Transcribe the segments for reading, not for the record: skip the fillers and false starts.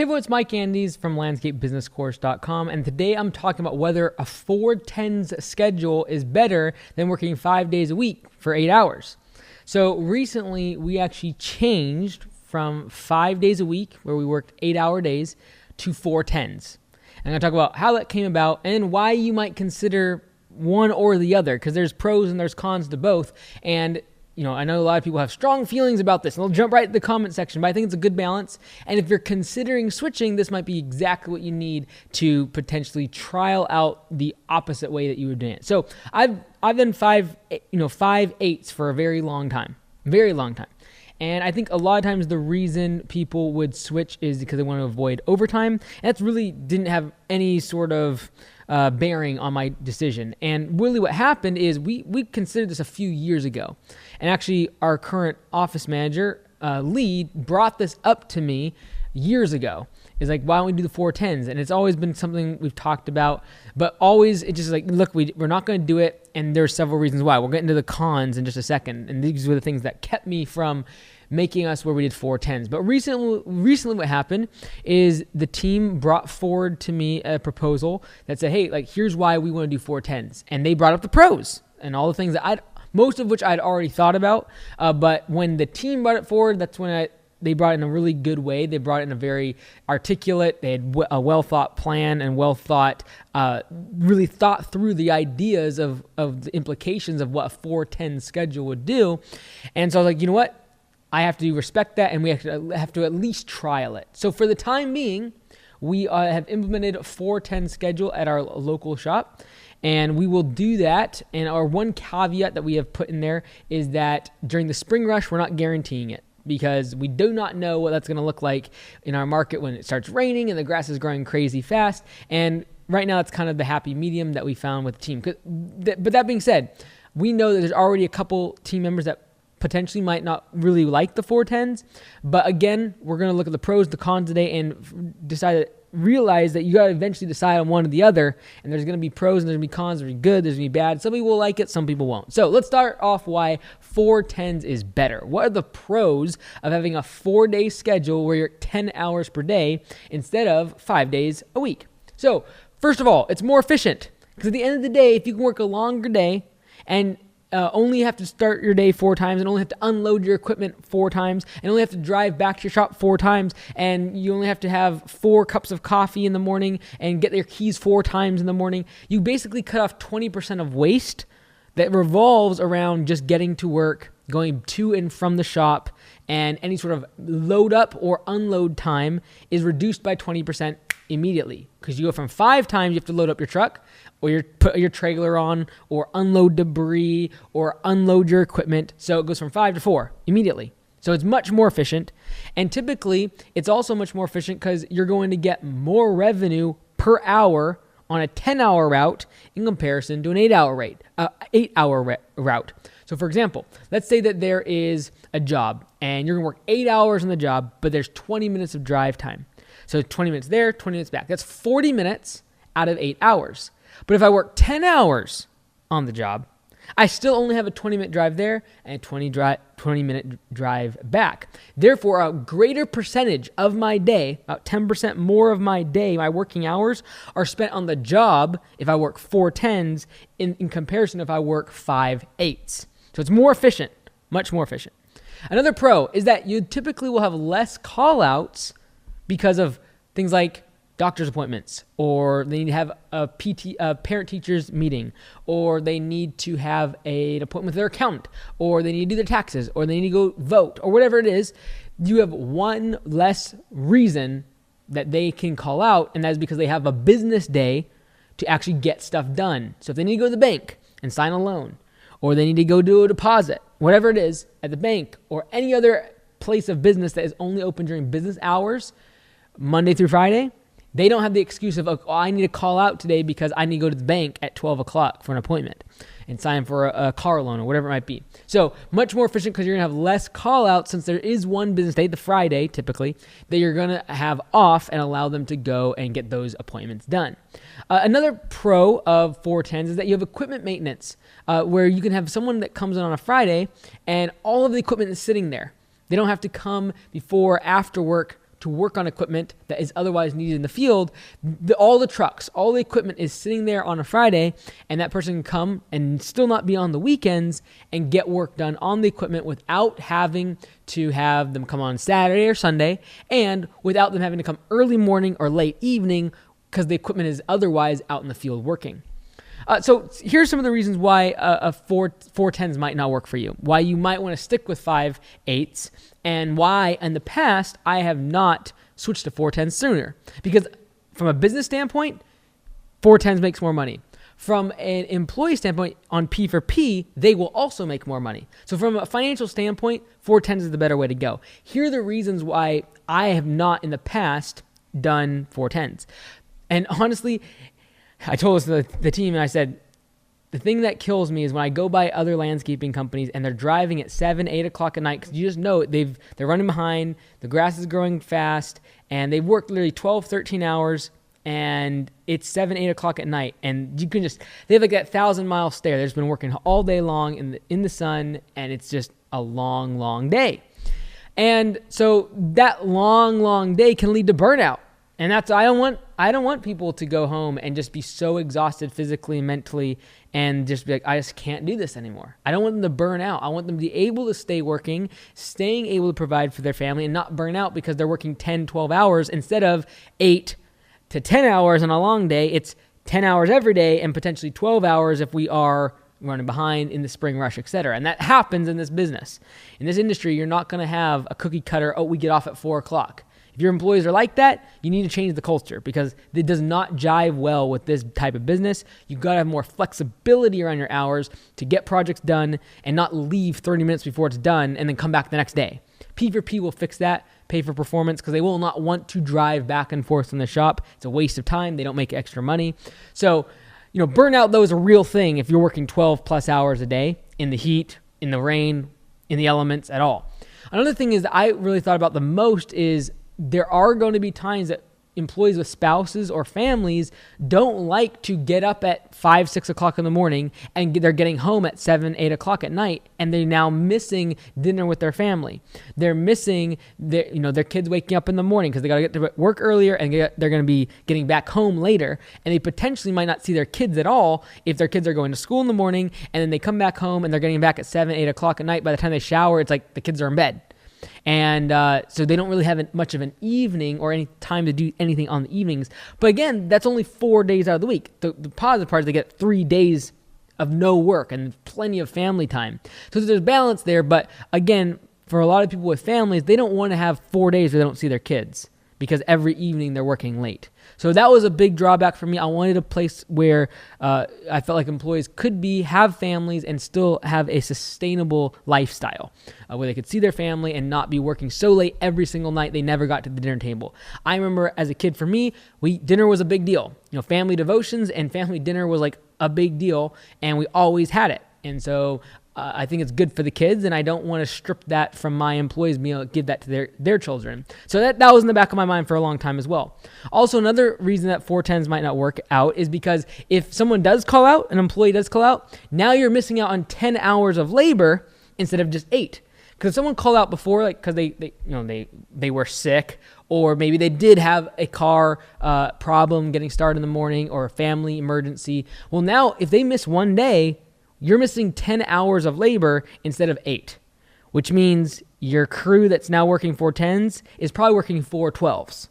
Hey everyone, it's Mike Andes from landscapebusinesscourse.com, and today I'm talking about whether a 4-10s schedule is better than working 5 days a week for 8 hours. So recently we actually changed from 5 days a week where we worked 8-hour days to 4-10s. I'm going to talk about how that came about and why you might consider one or the other, because there's pros and there's cons to both. And I know a lot of people have strong feelings about this, and they'll jump right to the comment section, but I think it's a good balance. And if you're considering switching, this might be exactly what you need to potentially trial out the opposite way that you were doing it. So I've done 5/8s for a very long time. And I think a lot of times the reason people would switch is because they want to avoid overtime. And that's really didn't have any sort of bearing on my decision. And really what happened is we considered this a few years ago. And actually our current office manager, Lee, brought this up to me years ago. It's like, why don't we do the 4-10s? And it's always been something we've talked about, but always it's just like, look, we're not going to do it. And there's several reasons why. We'll get into the cons in just a second. And these were the things that kept me from making us where we did 4-10s. But recently what happened is the team brought forward to me a proposal that said, hey, like, here's why we want to do 4-10s. And they brought up the pros and all the things that most of which I'd already thought about. But when the team brought it forward, that's when they brought it in a really good way. They brought it in a very articulate, they had a well-thought plan and really thought through the ideas of the implications of what a 4-10 schedule would do. And so I was like, you know what? I have to respect that, and we have to at least trial it. So for the time being, we have implemented a 4-10 schedule at our local shop, and we will do that. And our one caveat that we have put in there is that during the spring rush, we're not guaranteeing it, because we do not know what that's going to look like in our market when it starts raining and the grass is growing crazy fast. And right now, it's kind of the happy medium that we found with the team. But that being said, we know that there's already a couple team members that potentially might not really like the 4-10s. But again, we're going to look at the pros, the cons today, and realize that you got to eventually decide on one or the other. And there's going to be pros and there's going to be cons. There's going to be good, there's going to be bad. Some people will like it, some people won't. So let's start off why 4-10s is better. What are the pros of having a 4-day schedule where you're 10 hours per day instead of 5 days a week? So first of all, it's more efficient, because at the end of the day, if you can work a longer day and only have to start your day 4 times, and only have to unload your equipment 4 times, and only have to drive back to your shop 4 times, and you only have to have 4 cups of coffee in the morning and get your keys 4 times in the morning, you basically cut off 20% of waste that revolves around just getting to work, going to and from the shop, and any sort of load up or unload time is reduced by 20% immediately, because you go from 5 times you have to load up your truck, or you put your trailer on, or unload debris, or unload your equipment. So it goes from 5 to 4 immediately. So it's much more efficient. And typically, it's also much more efficient because you're going to get more revenue per hour on a 10-hour route in comparison to an 8-hour route. So for example, let's say that there is a job, and you're going to work 8 hours on the job, but there's 20 minutes of drive time. So 20 minutes there, 20 minutes back. That's 40 minutes out of 8 hours. But if I work 10 hours on the job, I still only have a 20-minute drive there and a 20-minute drive back. Therefore, a greater percentage of my day, about 10% more of my day, my working hours, are spent on the job if I work 4-10s in comparison if I work 5-8s. So it's more efficient, much more efficient. Another pro is that you typically will have less call-outs because of things like doctor's appointments, or they need to have a parent-teachers meeting, or they need to have an appointment with their accountant, or they need to do their taxes, or they need to go vote, or whatever it is. You have one less reason that they can call out, and that is because they have a business day to actually get stuff done. So if they need to go to the bank and sign a loan, or they need to go do a deposit, whatever it is, at the bank or any other place of business that is only open during business hours, Monday through Friday, they don't have the excuse of, oh, I need to call out today because I need to go to the bank at 12 o'clock for an appointment and sign for a car loan or whatever it might be. So much more efficient because you're going to have less call out, since there is one business day, the Friday typically, that you're going to have off and allow them to go and get those appointments done. Another pro of 4-10s is that you have equipment maintenance, where you can have someone that comes in on a Friday and all of the equipment is sitting there. They don't have to come before or after work to work on equipment that is otherwise needed in the field, all the trucks, all the equipment is sitting there on a Friday, and that person can come and still not be on the weekends and get work done on the equipment without having to have them come on Saturday or Sunday, and without them having to come early morning or late evening because the equipment is otherwise out in the field working. So here's some of the reasons why a 410s might not work for you, why you might want to stick with 5/8s, and why in the past I have not switched to 410s sooner. Because from a business standpoint, 410s makes more money. From an employee standpoint, on P for P, they will also make more money. So from a financial standpoint, 410s is the better way to go. Here are the reasons why I have not in the past done 410s. And honestly, I told the team, and I said, the thing that kills me is when I go by other landscaping companies and they're driving at 7, 8 o'clock at night, because you just know they're running behind, the grass is growing fast, and they've worked literally 12, 13 hours, and it's 7, 8 o'clock at night, and you can they have like that 1,000-mile stare. They've just been working all day long in the sun, and it's just a long, long day. And so that long, long day can lead to burnout. And I don't want people to go home and just be so exhausted physically and mentally and just be like, I just can't do this anymore. I don't want them to burn out. I want them to be able to stay working, staying able to provide for their family and not burn out because they're working 10, 12 hours instead of 8 to 10 hours on a long day. It's 10 hours every day and potentially 12 hours if we are running behind in the spring rush, etc. And that happens in this business. In this industry, you're not going to have a cookie cutter, we get off at 4 o'clock. If your employees are like that, you need to change the culture because it does not jive well with this type of business. You've got to have more flexibility around your hours to get projects done and not leave 30 minutes before it's done and then come back the next day. P for P will fix that, pay for performance, because they will not want to drive back and forth from the shop. It's a waste of time. They don't make extra money. So, burnout, though, is a real thing if you're working 12 plus hours a day in the heat, in the rain, in the elements at all. Another thing is that I really thought about the most is there are going to be times that employees with spouses or families don't like to get up at 5, 6 o'clock in the morning and they're getting home at 7, 8 o'clock at night and they're now missing dinner with their family. They're missing their kids waking up in the morning because they got to get to work earlier and they're going to be getting back home later, and they potentially might not see their kids at all if their kids are going to school in the morning and then they come back home and they're getting back at 7, 8 o'clock at night. By the time they shower, it's like the kids are in bed. And so they don't really have much of an evening or any time to do anything on the evenings. But again, that's only 4 days out of the week. The positive part is they get 3 days of no work and plenty of family time. So there's balance there. But again, for a lot of people with families, they don't want to have 4 days where they don't see their kids because every evening they're working late. So that was a big drawback for me. I wanted a place where I felt like employees could have families and still have a sustainable lifestyle where they could see their family and not be working so late every single night they never got to the dinner table. I remember as a kid, for me, dinner was a big deal. Family devotions and family dinner was like a big deal, and we always had it. And so I think it's good for the kids, and I don't want to strip that from my employees, give that to their children. So that was in the back of my mind for a long time as well. Also, another reason that 410s might not work out is because if someone does call out, an employee does call out, now you're missing out on 10 hours of labor instead of just 8. Because if someone called out before, like because they were sick, or maybe they did have a car problem getting started in the morning or a family emergency. Well, now if they miss one day, you're missing 10 hours of labor instead of 8, which means your crew that's now working 410s is probably working 412s.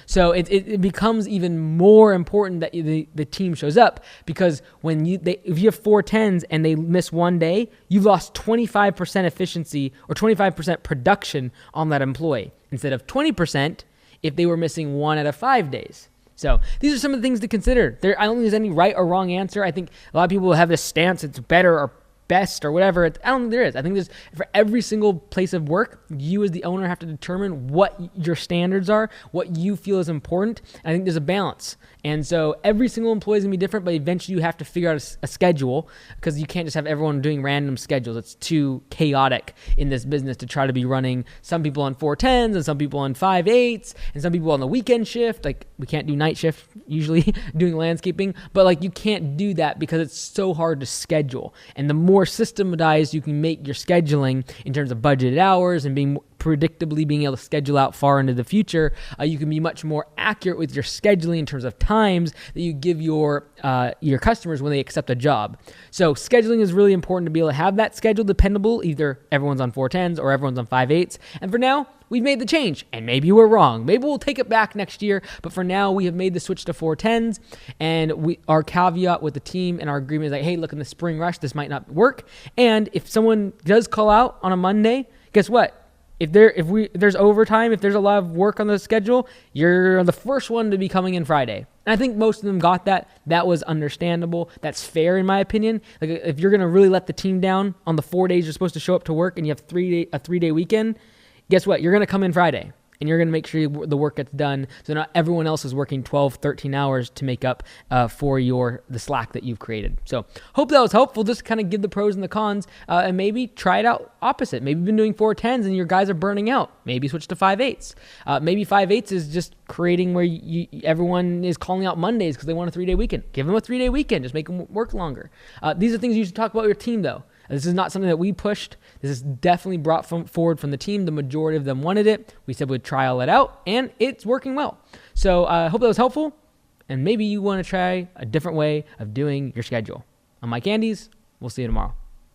So it becomes even more important that the team shows up, because if you have 410s and they miss one day, you've lost 25% efficiency or 25% production on that employee instead of 20% if they were missing 1 out of 5 days. So these are some of the things to consider. I don't think there's any right or wrong answer. I think a lot of people have this stance, it's better or best or whatever. I don't think there is. I think there's, for every single place of work, you as the owner have to determine what your standards are, what you feel is important. And I think there's a balance. And so every single employee is going to be different, but eventually you have to figure out a schedule, because you can't just have everyone doing random schedules. It's too chaotic in this business to try to be running some people on 410s and some people on 5/8s and some people on the weekend shift. Like, we can't do night shift usually doing landscaping, but like you can't do that because it's so hard to schedule. And the more more systematized you can make your scheduling in terms of budgeted hours and being predictably being able to schedule out far into the future, you can be much more accurate with your scheduling in terms of times that you give your customers when they accept a job. So scheduling is really important to be able to have that schedule dependable. Either everyone's on 410s or everyone's on 5/8s. And for now, we've made the change, and maybe we're wrong. Maybe we'll take it back next year, but for now, we have made the switch to 410s, and our caveat with the team and our agreement is like, hey, look, in the spring rush, this might not work. And if someone does call out on a Monday, guess what? If there's overtime, if there's a lot of work on the schedule, you're the first one to be coming in Friday. And I think most of them got that. That was understandable. That's fair in my opinion. Like if you're going to really let the team down on the 4 days you're supposed to show up to work and you have a 3-day weekend, guess what? You're going to come in Friday. And you're going to make sure the work gets done so not everyone else is working 12, 13 hours to make up for the slack that you've created. So hope that was helpful. Just kind of give the pros and the cons and maybe try it out opposite. Maybe you've been doing 410s and your guys are burning out. Maybe switch to 5/8s. Maybe 5/8s is just creating where everyone is calling out Mondays because they want a 3-day weekend. Give them a 3-day weekend. Just make them work longer. These are things you should talk about with your team though. This is not something that we pushed. This is definitely brought forward from the team. The majority of them wanted it. We said we'd trial it out, and it's working well. So I hope that was helpful, and maybe you want to try a different way of doing your schedule. I'm Mike Andes. We'll see you tomorrow.